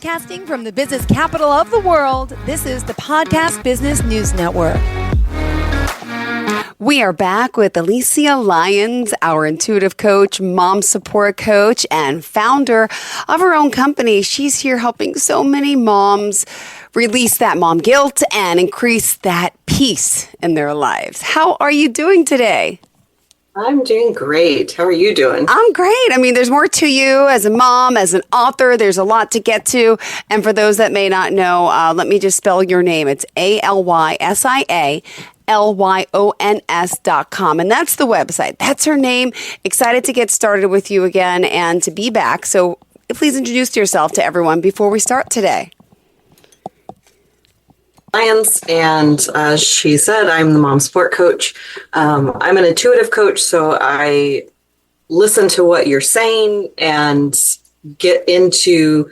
Broadcasting from the business capital of the world, this is the Podcast Business News Network. We are back with Alysia Lyons, our intuitive coach, mom support coach, and founder of her own company. She's here helping so many moms release that mom guilt and increase that peace in their lives. How are you doing today? I'm doing great. How are you doing? I'm great. I mean, there's more to you as a mom, as an author. There's a lot to get to. And for those that may not know, let me just spell your name. It's ALYSIA.LYONS.com. And that's the website. That's her name. Excited to get started with you again and to be back. So please introduce yourself to everyone before we start today. Lyons, and as she said, I'm the mom support coach. I'm an intuitive coach, so I listen to what you're saying and get into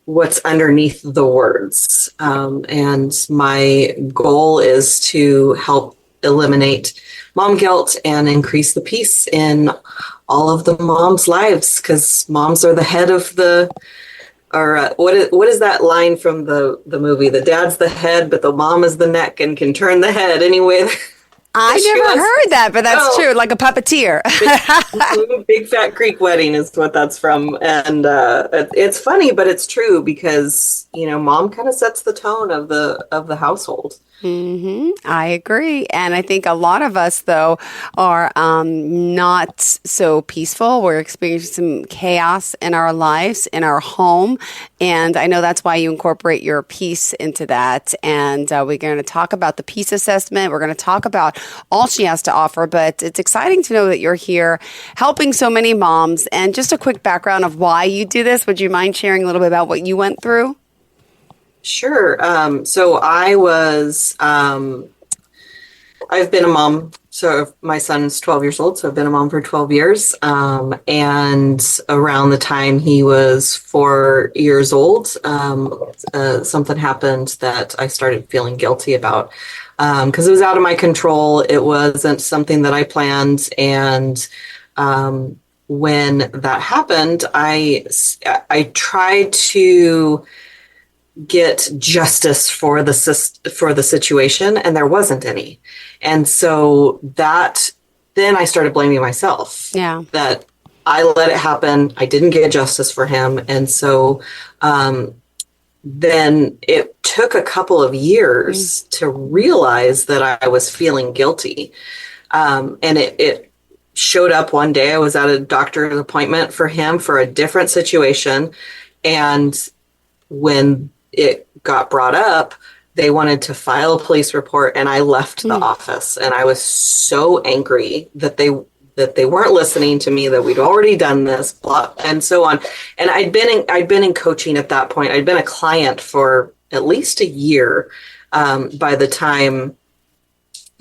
what's underneath the words. And my goal is to help eliminate mom guilt and increase the peace in all of the moms' lives, because moms are the head of the what is that line from the movie? The dad's the head, but the mom is the neck and can turn the head anyway. I never heard that, but that's true. Like a puppeteer. Big Fat Greek Wedding is what that's from. And it's funny, but it's true because, mom kind of sets the tone of the household. Mm-hmm. I agree. And I think a lot of us, though, are not so peaceful. We're experiencing some chaos in our lives, in our home. And I know that's why you incorporate your peace into that. And we're going to talk about the peace assessment. We're going to talk about all she has to offer. But it's exciting to know that you're here helping so many moms. And just a quick background of why you do this. Would you mind sharing a little bit about what you went through? Sure. So I was, I've been a mom. So my son's 12 years old. So I've been a mom for 12 years. And around the time he was 4 years old, something happened that I started feeling guilty about, because it was out of my control. It wasn't something that I planned. And, when that happened, I tried to get justice for the situation, and there wasn't any. And so then I started blaming myself. Yeah. That I let it happen. I didn't get justice for him. And so then it took a couple of years to realize that I was feeling guilty. And it showed up one day. I was at a doctor's appointment for him for a different situation. And when it got brought up, they wanted to file a police report, and I left the office. And I was so angry that they weren't listening to me, that we'd already done this, blah, and so on. And I'd been in coaching at that point. I'd been a client for at least a year by the time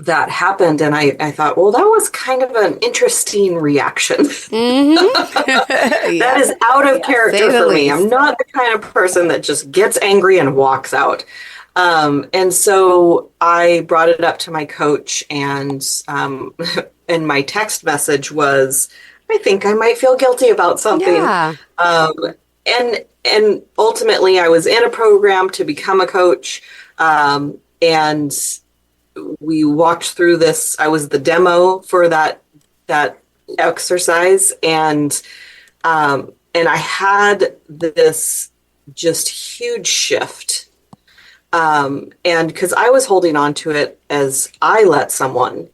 that happened. And I thought, well, that was kind of an interesting reaction. That is out of character for me. I'm not the kind of person that just gets angry and walks out. And so I brought it up to my coach, and my text message was, I think I might feel guilty about something. Yeah. And ultimately I was in a program to become a coach. And we walked through this. I was the demo for that exercise, and I had this just huge shift, and because I was holding on to it as I let someone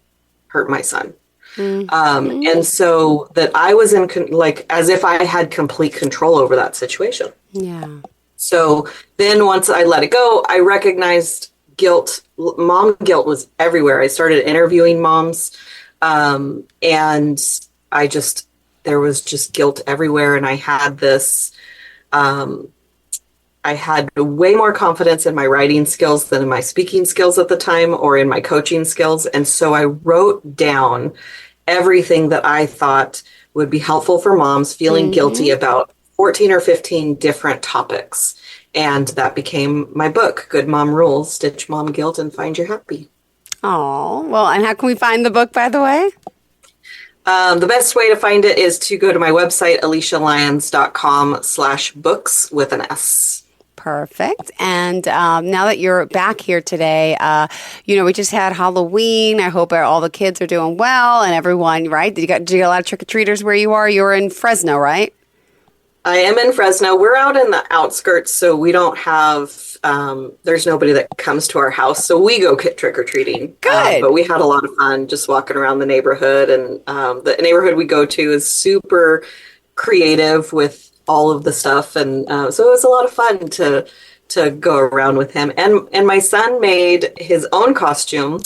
hurt my son, and so that I was as if I had complete control over that situation. Yeah. So then once I let it go, I recognized guilt. Mom guilt was everywhere. I started interviewing moms, and there was just guilt everywhere. And I had this, I had way more confidence in my writing skills than in my speaking skills at the time, or in my coaching skills. And so I wrote down everything that I thought would be helpful for moms feeling guilty about 14 or 15 different topics. And that became my book, Good Mom Rules, Ditch Mom Guilt and Find Your Happy. Oh, well, and how can we find the book, by the way? The best way to find it is to go to my website, AlysiaLyons.com/books with an S. Perfect. And now that you're back here today, we just had Halloween. I hope all the kids are doing well and everyone, right? Did you get a lot of trick-or-treaters where you are? You're in Fresno, right? I am in Fresno. We're out in the outskirts, so we don't have, there's nobody that comes to our house, so we go trick-or-treating. Good. But we had a lot of fun just walking around the neighborhood, and the neighborhood we go to is super creative with all of the stuff, and so it was a lot of fun to go around with him. And my son made his own costume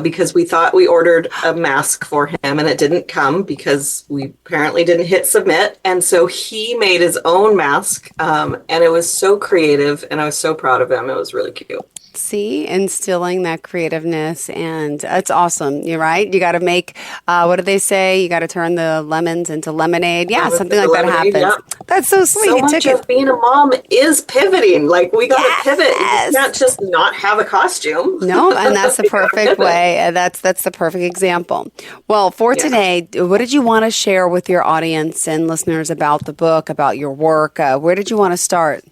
because we ordered a mask for him and it didn't come because we apparently didn't hit submit. And so he made his own mask, and it was so creative, and I was so proud of him. It was really cute. See, instilling that creativeness, and it's awesome. You're right. You got to make, what do they say? You got to turn the lemons into lemonade. Yeah, something like that happens. Yeah. That's so sweet. So much of being a mom is pivoting. Like, we got to pivot. You can't just not have a costume. No, and that's the perfect way. That's the perfect example. Well, for today, what did you want to share with your audience and listeners about the book, about your work? Where did you want to start?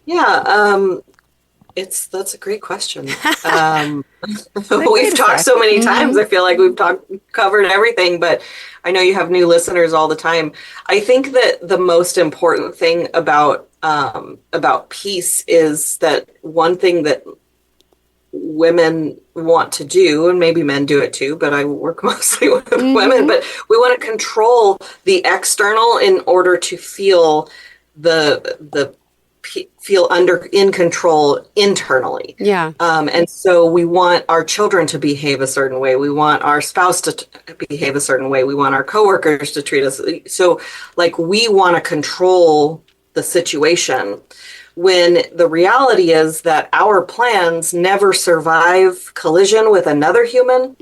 Yeah, that's a great question. We've talked so many times. I feel like we've covered everything, but I know you have new listeners all the time. I think that the most important thing about peace is that one thing that women want to do, and maybe men do it too, but I work mostly with women, but we want to control the external in order to feel in control internally. Yeah. And so we want our children to behave a certain way. We want our spouse to behave a certain way. We want our coworkers to treat us. So like, we want to control the situation, when the reality is that our plans never survive collision with another human.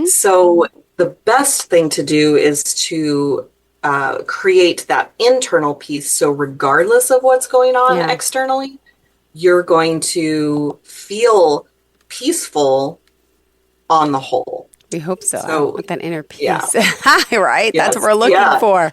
So the best thing to do is to create that internal peace. So regardless of what's going on externally, you're going to feel peaceful on the whole. We hope so. So with that inner peace, right? Yes. That's what we're looking for.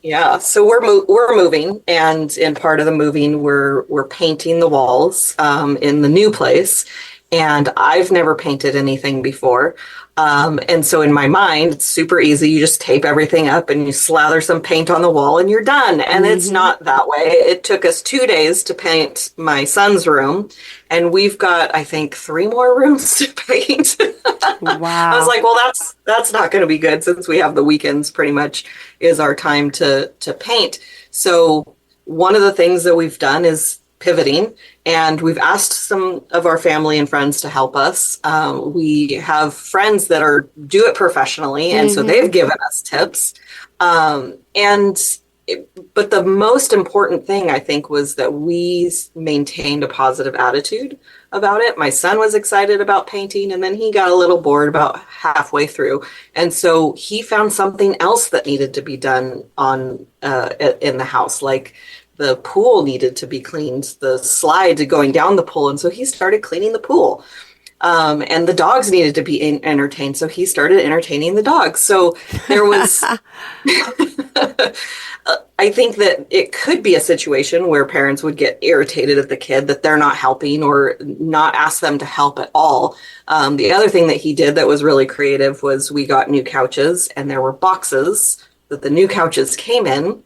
Yeah. So we're moving, and in part of the moving, we're painting the walls in the new place. And I've never painted anything before. And so in my mind, it's super easy. You just tape everything up and you slather some paint on the wall and you're done. And it's not that way. It took us 2 days to paint my son's room. And we've got, I think, 3 more rooms to paint. Wow. I was like, well, that's not going to be good, since we have the weekends pretty much is our time to paint. So one of the things that we've done is pivoting, and we've asked some of our family and friends to help us. We have friends that do it professionally, and so they've given us tips. But the most important thing, I think, was that we maintained a positive attitude about it. My son was excited about painting, and then he got a little bored about halfway through. And so he found something else that needed to be done in the house, like the pool needed to be cleaned, the slide going down the pool. And so he started cleaning the pool. And the dogs needed to be entertained. So he started entertaining the dogs. So there was, I think that it could be a situation where parents would get irritated at the kid that they're not helping or not ask them to help at all. The other thing that he did that was really creative was we got new couches, and there were boxes that the new couches came in,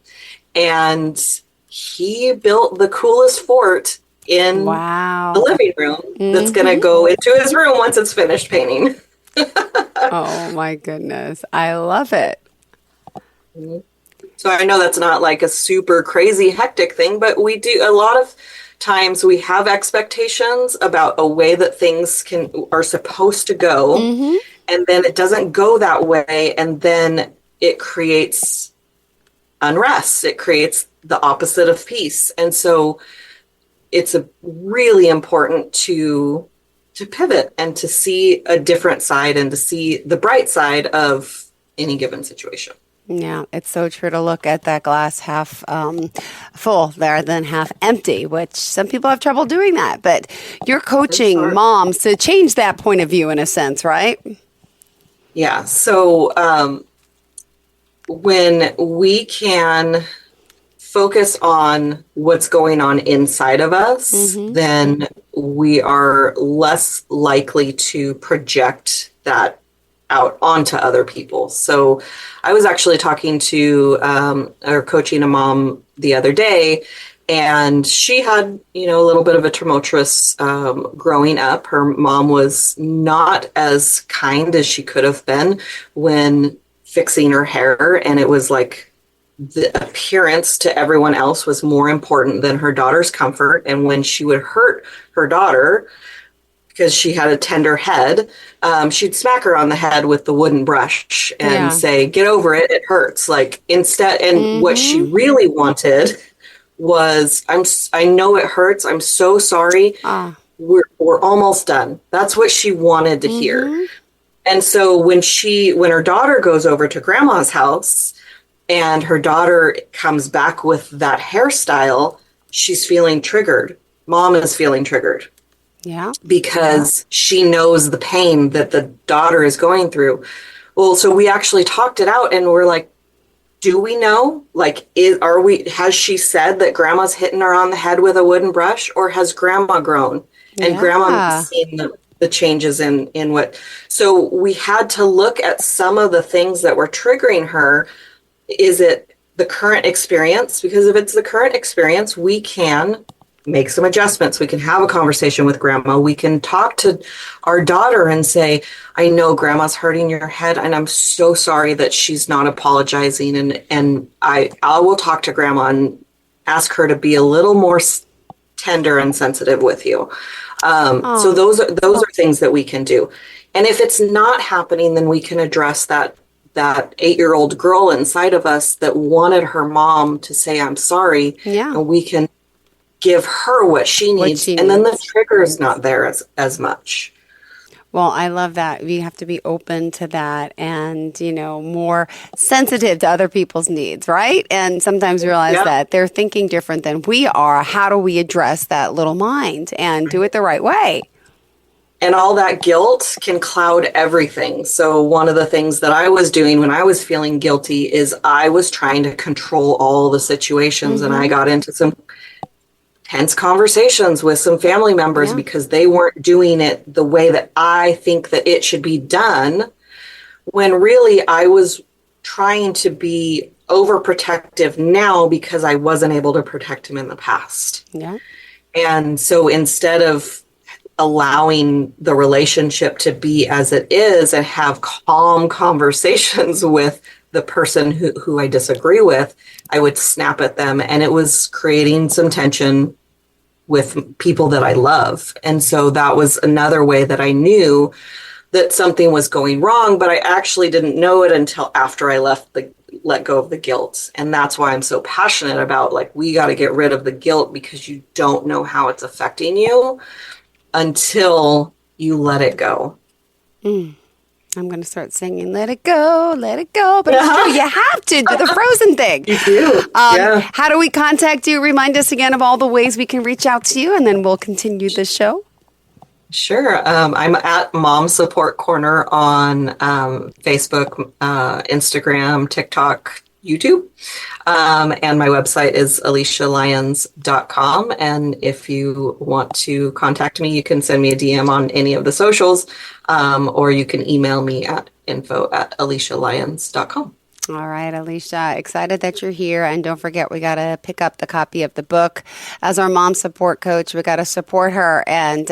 and he built the coolest fort in the living room that's going to go into his room once it's finished painting. Oh my goodness. I love it. So I know that's not like a super crazy hectic thing, but we do a lot of times we have expectations about a way that things are supposed to go. And then it doesn't go that way. And then it creates unrest. It creates the opposite of peace. And so it's really important to pivot and to see a different side and to see the bright side of any given situation. Yeah, it's so true to look at that glass half full there than half empty, which some people have trouble doing that. But you're coaching moms to change that point of view in a sense, right? Yeah. So when we can focus on what's going on inside of us, then we are less likely to project that out onto other people. So I was actually talking to or coaching a mom the other day, and she had, a little bit of a tumultuous growing up. Her mom was not as kind as she could have been when fixing her hair, and it was like the appearance to everyone else was more important than her daughter's comfort. And when she would hurt her daughter, because she had a tender head, she'd smack her on the head with the wooden brush and say, "Get over it, it hurts." Like instead, and what she really wanted was, I know it hurts. I'm so sorry. We're almost done. That's what she wanted to hear. And so when her daughter goes over to grandma's house and her daughter comes back with that hairstyle, she's feeling triggered. Mom is feeling triggered. Yeah. Because she knows the pain that the daughter is going through. Well, so we actually talked it out, and we're like, do we know? Like, has she said that grandma's hitting her on the head with a wooden brush, or has grandma grown? And grandma seen the changes in what? So we had to look at some of the things that were triggering her. Is it the current experience? Because if it's the current experience, we can make some adjustments. We can have a conversation with grandma. We can talk to our daughter and say, "I know grandma's hurting your head, and I'm so sorry that she's not apologizing. And I will talk to grandma and ask her to be a little more tender and sensitive with you." So those are things that we can do. And if it's not happening, then we can address that 8-year-old girl inside of us that wanted her mom to say, "I'm sorry." And we can give her what she needs. And then the trigger is not there as much. Well, I love that. We have to be open to that and, more sensitive to other people's needs, right? And sometimes realize that they're thinking different than we are. How do we address that little mind and do it the right way? And all that guilt can cloud everything. So one of the things that I was doing when I was feeling guilty is I was trying to control all the situations. And I got into some tense conversations with some family members because they weren't doing it the way that I think that it should be done, when really I was trying to be overprotective now because I wasn't able to protect him in the past. And so instead of allowing the relationship to be as it is and have calm conversations with the person who I disagree with, I would snap at them, and it was creating some tension with people that I love. And so that was another way that I knew that something was going wrong, but I actually didn't know it until after I let go of the guilt. And that's why I'm so passionate about, like, we got to get rid of the guilt, because you don't know how it's affecting you until you let it go. I'm going to start singing, let it go, but it's true, you have to do the Frozen thing. You do. How do we contact you? Remind us again of all the ways we can reach out to you, and then we'll continue the show. Sure. I'm at Mom Support Corner on Facebook, Instagram, TikTok, YouTube. And my website is AlysiaLyons.com. And if you want to contact me, you can send me a DM on any of the socials, or you can email me at info@AlysiaLyons.com. All right, Alysia, excited that you're here. And don't forget, we got to pick up the copy of the book. As our mom support coach, we got to support her and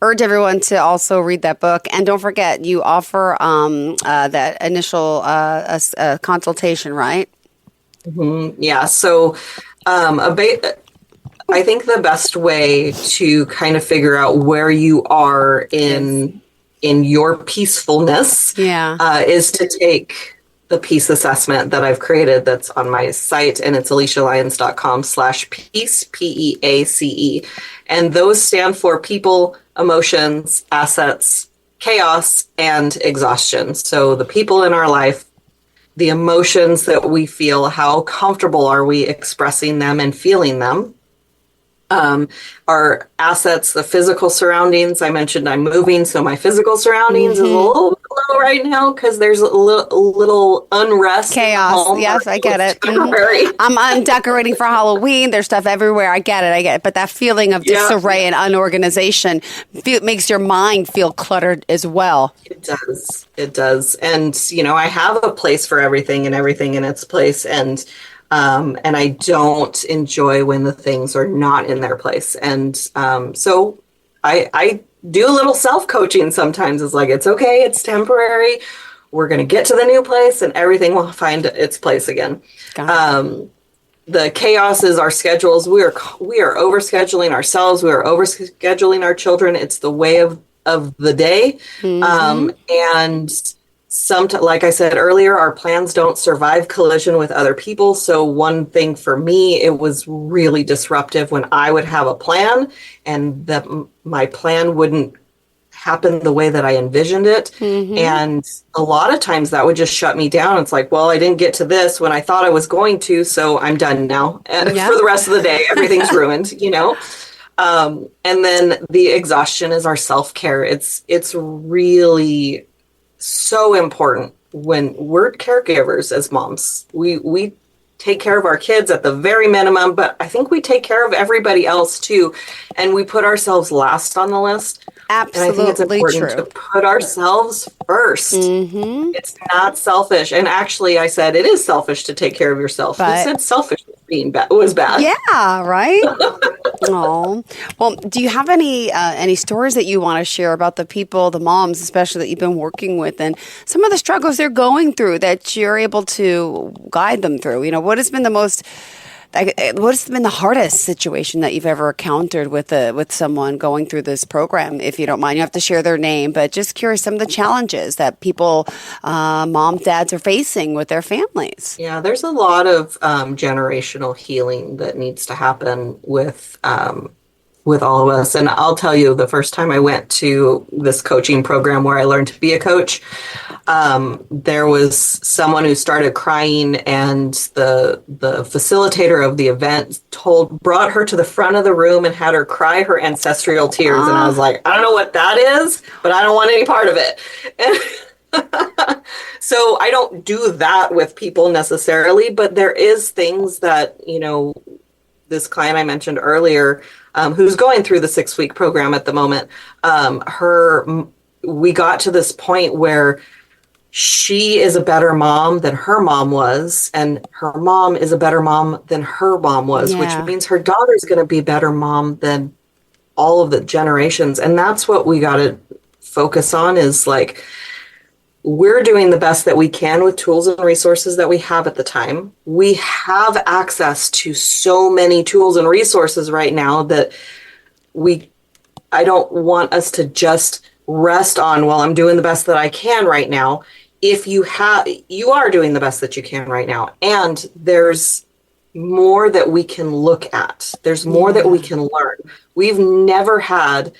urge everyone to also read that book. And don't forget, you offer that initial consultation, right? Yeah. So I think the best way to kind of figure out where you are in your peacefulness is to take the peace assessment that I've created that's on my site, and it's AlysiaLyons.com/peace, PEACE. And those stand for people, emotions, assets, chaos, and exhaustion. So the people in our life, the emotions that we feel, how comfortable are we expressing them and feeling them? Our assets, the physical surroundings. I mentioned I'm moving, so my physical surroundings is a little low right now because there's a little unrest, chaos. in the home. Yes, I get it. Temporary. I'm decorating for Halloween. There's stuff everywhere. I get it. But that feeling of disarray and unorganization makes your mind feel cluttered as well. It does. And, I have a place for everything and everything in its place. And I don't enjoy when the things are not in their place. And so I do a little self-coaching sometimes. It's like, it's okay. It's temporary. We're going to get to the new place and everything will find its place again. The chaos is our schedules. We are overscheduling ourselves. We are overscheduling our children. It's the way of the day. And like I said earlier, our plans don't survive collision with other people. So one thing for me, it was really disruptive when I would have a plan and that my plan wouldn't happen the way that I envisioned it. And a lot of times that would just shut me down. It's like, well, I didn't get to this when I thought I was going to, so I'm done now. And for the rest of the day, everything's ruined, And then the exhaustion is our self-care. It's really so important when we're caregivers as moms. We take care of our kids at the very minimum, but I think we take care of everybody else too. And we put ourselves last on the list. Absolutely. And I think it's important to put ourselves first. It's not selfish. And actually, I said it is selfish to take care of yourself. Who said selfish was bad? Yeah, right? Oh, well, do you have any stories that you want to share about the people, the moms, especially that you've been working with, and some of the struggles they're going through that you're able to guide them through? What has been the hardest situation that you've ever encountered with someone going through this program? If you don't mind, you have to share their name, but just curious some of the challenges that people, moms, dads are facing with their families. Yeah, there's a lot of generational healing that needs to happen with all of us. And I'll tell you, the first time I went to this coaching program where I learned to be a coach, there was someone who started crying, and the facilitator of the event brought her to the front of the room and had her cry her ancestral tears. And I was like, I don't know what that is, but I don't want any part of it. And so I don't do that with people necessarily, but there is things that, this client I mentioned earlier, who's going through the 6-week program at the moment, we got to this point where she is a better mom than her mom was, and her mom is a better mom than her mom was, which means her daughter's going to be a better mom than all of the generations. And that's what we got to focus on, is like, we're doing the best that we can with tools and resources that we have at the time. We have access to so many tools and resources right now that I don't want us to just rest on, well, I'm doing the best that I can right now. If you are doing the best that you can right now. And there's more that we can look at. There's more that we can learn. We've never had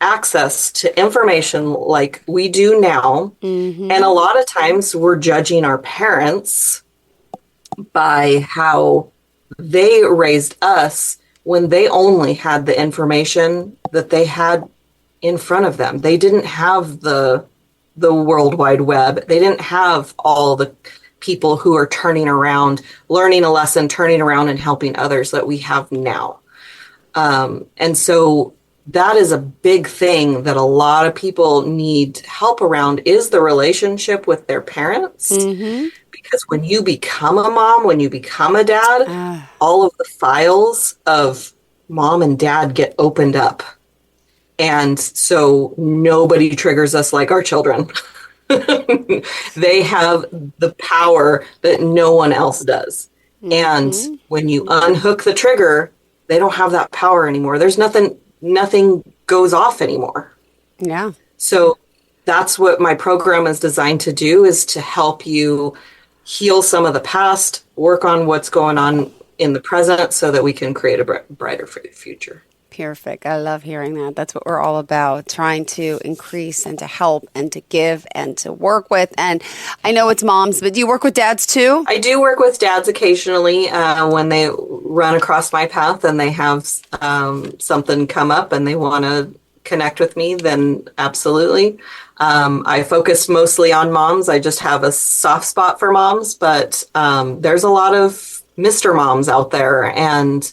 access to information like we do now. And a lot of times we're judging our parents by how they raised us when they only had the information that they had in front of them. They didn't have the World Wide Web. They didn't have all the people who are turning around, learning a lesson, turning around and helping others that we have now. And so that is a big thing that a lot of people need help around, is the relationship with their parents. Because when you become a mom, when you become a dad, all of the files of mom and dad get opened up. And so nobody triggers us like our children. They have the power that no one else does. And when you unhook the trigger, they don't have that power anymore. There's nothing goes off anymore. Yeah. So that's what my program is designed to do, is to help you heal some of the past, work on what's going on in the present so that we can create a brighter future. Perfect. I love hearing that. That's what we're all about, trying to increase and to help and to give and to work with. And I know it's moms, but do you work with dads too? I do work with dads occasionally when they run across my path and they have something come up and they want to connect with me, then absolutely. I focus mostly on moms. I just have a soft spot for moms, but there's a lot of Mr. Moms out there, and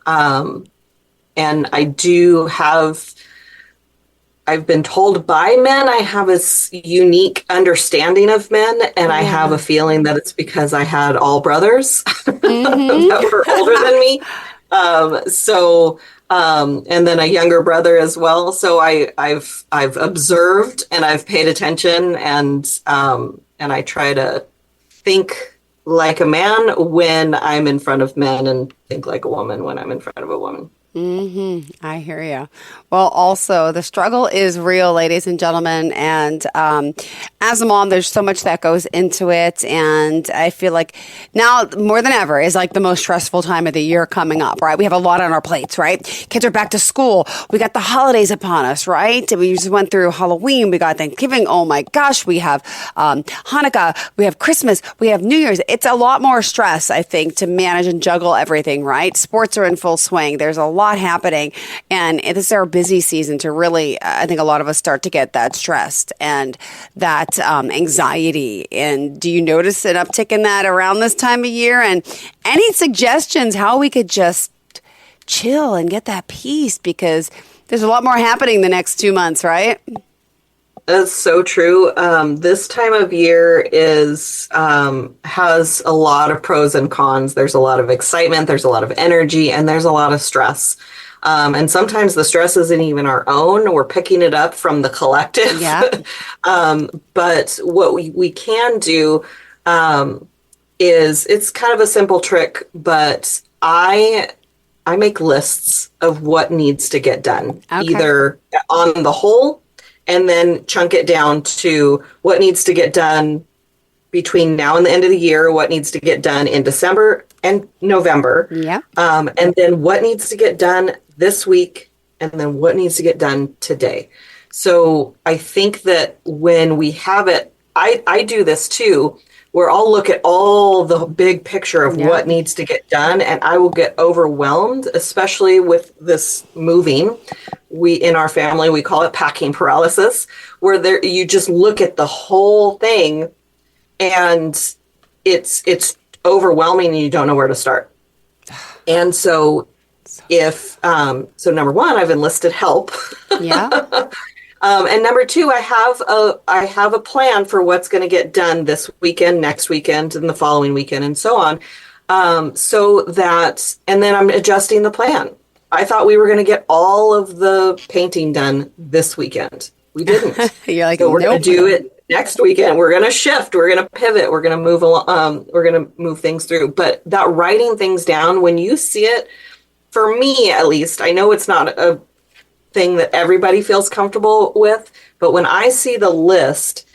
I do have. I've been told by men I have a unique understanding of men, and I have a feeling that it's because I had all brothers that were older than me. And then a younger brother as well. So I've observed and I've paid attention, and I try to think like a man when I'm in front of men, and think like a woman when I'm in front of a woman. I hear you. Well, also, the struggle is real, ladies and gentlemen. And as a mom, there's so much that goes into it. And I feel like now more than ever is like the most stressful time of the year coming up, right? We have a lot on our plates, right? Kids are back to school. We got the holidays upon us, right? We just went through Halloween. We got Thanksgiving. Oh my gosh. We have Hanukkah. We have Christmas. We have New Year's. It's a lot more stress, I think, to manage and juggle everything, right? Sports are in full swing. There's a lot happening, and this is our busy season to really, I think a lot of us start to get that stressed and that anxiety. And do you notice an uptick in that around this time of year? And any suggestions how we could just chill and get that peace, because there's a lot more happening the next 2 months, right? That's so true. This time of year has a lot of pros and cons. There's a lot of excitement, there's a lot of energy, and there's a lot of stress. And sometimes the stress isn't even our own. We're picking it up from the collective. Yeah. But what we can do is, it's kind of a simple trick, but I make lists of what needs to get done, either on the whole, and then chunk it down to what needs to get done between now and the end of the year, what needs to get done in December and November. Yeah. And then what needs to get done this week, and then what needs to get done today. So I think that when we have it, I do this too, where I'll look at all the big picture of what needs to get done, and I will get overwhelmed, especially with this moving. In our family, we call it packing paralysis, where you just look at the whole thing and it's overwhelming and you don't know where to start. And so number one, I've enlisted help. Yeah. And number two, I have a plan for what's going to get done this weekend, next weekend, and the following weekend, and so on. And then I'm adjusting the plan. I thought we were going to get all of the painting done this weekend. We didn't. You're like, so we're going to do it next weekend. We're going to shift. We're going to pivot. We're going to move along. We're going to move things through. But that writing things down, when you see it, for me at least, I know it's not a thing that everybody feels comfortable with, but when I see the list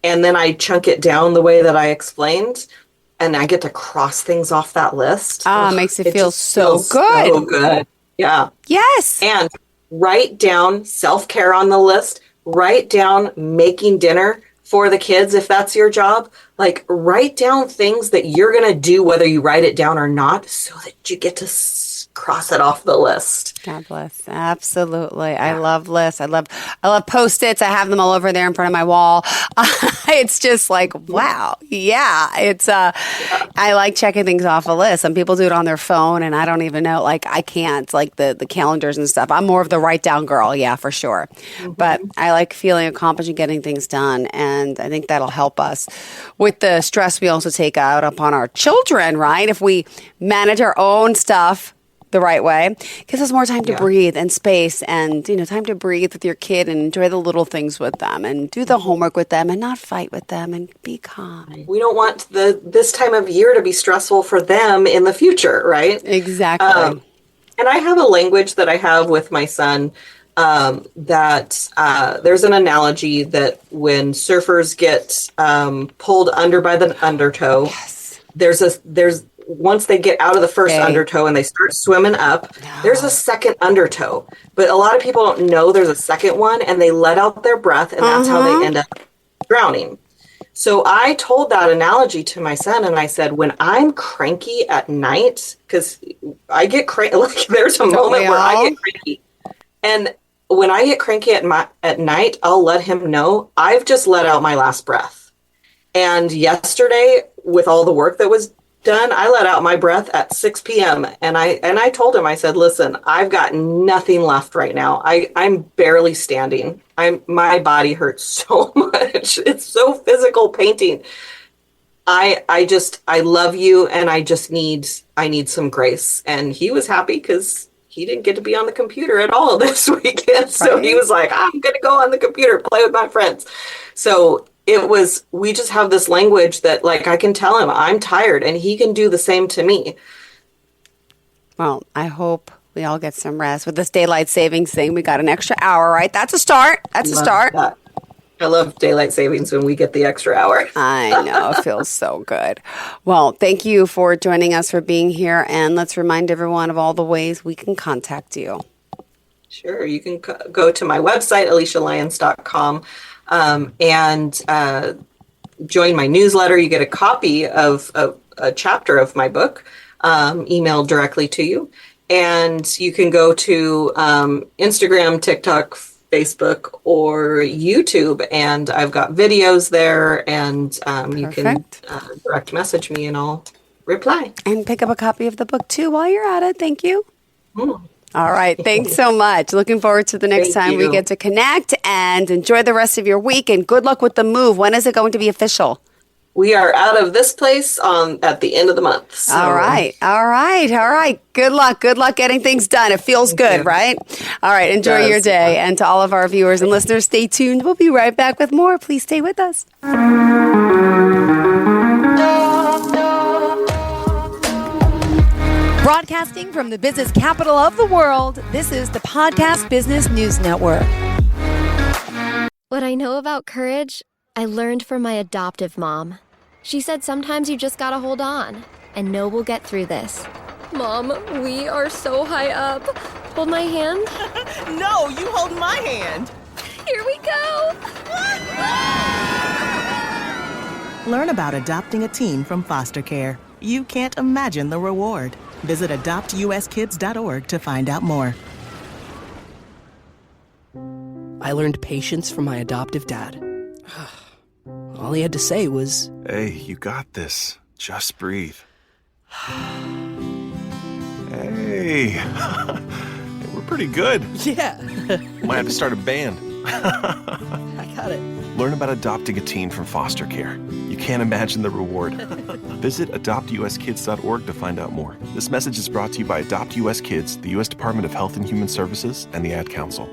and then I chunk it down the way that I explained, and I get to cross things off that list. It makes it feel so good. So good. Yeah. Yes. And write down self-care on the list. Write down making dinner for the kids if that's your job. Like, write down things that you're going to do whether you write it down or not, so that you get to cross it off the list. God bless. Absolutely. Yeah. I love lists. I love Post-its. I have them all over there in front of my wall. It's just like, wow. Yeah. It's, I like checking things off a list. Some people do it on their phone and I don't even know, like I can't, like the calendars and stuff. I'm more of the write down girl. Yeah, for sure. Mm-hmm. But I like feeling accomplished and getting things done. And I think that'll help us with the stress we also take out upon our children, right? If we manage our own stuff the right way, gives us more time to breathe and space, and time to breathe with your kid and enjoy the little things with them and do the homework with them and not fight with them and be calm. We don't want this time of year to be stressful for them in the future, right? Exactly. And I have a language that I have with my son that there's an analogy that when surfers get pulled under by the undertow, there's once they get out of the first undertow and they start swimming up, there's a second undertow. But a lot of people don't know there's a second one, and they let out their breath, and that's how they end up drowning. So I told that analogy to my son, and I said, when I'm cranky at night, because I get cranky, like there's a moment where I get cranky. And when I get cranky at night, I'll let him know I've just let out my last breath. And yesterday, with all the work that was done, I let out my breath at 6 p.m. And I told him, I said, listen, I've got nothing left right now. I'm barely standing. My body hurts so much. It's so physical painting. I love you, and I need some grace. And he was happy because he didn't get to be on the computer at all this weekend. So he was like, I'm going to go on the computer, play with my friends. So we just have this language that, like, I can tell him I'm tired and he can do the same to me. Well, I hope we all get some rest. With this daylight savings thing, we got an extra hour, right? That's a start. That's a start. That. I love daylight savings when we get the extra hour. I know. It feels so good. Well, thank you for joining us, for being here. And let's remind everyone of all the ways we can contact you. Sure. You can go to my website, AlysiaLyons.com, and join my newsletter. You get a copy of a chapter of my book emailed directly to you. And you can go to Instagram, TikTok, Facebook, or YouTube, and I've got videos there, and you can direct message me and I'll reply. And pick up a copy of the book too while you're at it. Thank you. Mm. All right. Thanks so much. Looking forward to the next time we get to connect, and enjoy the rest of your week, and good luck with the move. When is it going to be official? We are out of this place at the end of the month. So. All right. Good luck. Good luck getting things done. It feels good, right? All right. Enjoy your day. And to all of our viewers and listeners, stay tuned. We'll be right back with more. Please stay with us. Broadcasting from the business capital of the world, this is the Podcast Business News Network. What I know about courage, I learned from my adoptive mom. She said sometimes you just gotta hold on and know we'll get through this. Mom, we are so high up. Hold my hand. No, you hold my hand. Here we go. Learn about adopting a teen from foster care. You can't imagine the reward. Visit adoptuskids.org to find out more. I learned patience from my adoptive dad. All he had to say was, "Hey, you got this. Just breathe." Hey, we're pretty good. yeah, Might have to start a band. I got it. Learn about adopting a teen from foster care. You can't imagine the reward. Visit adoptuskids.org to find out more. This message is brought to you by Adopt US Kids, the U.S. Department of Health and Human Services, and the Ad Council.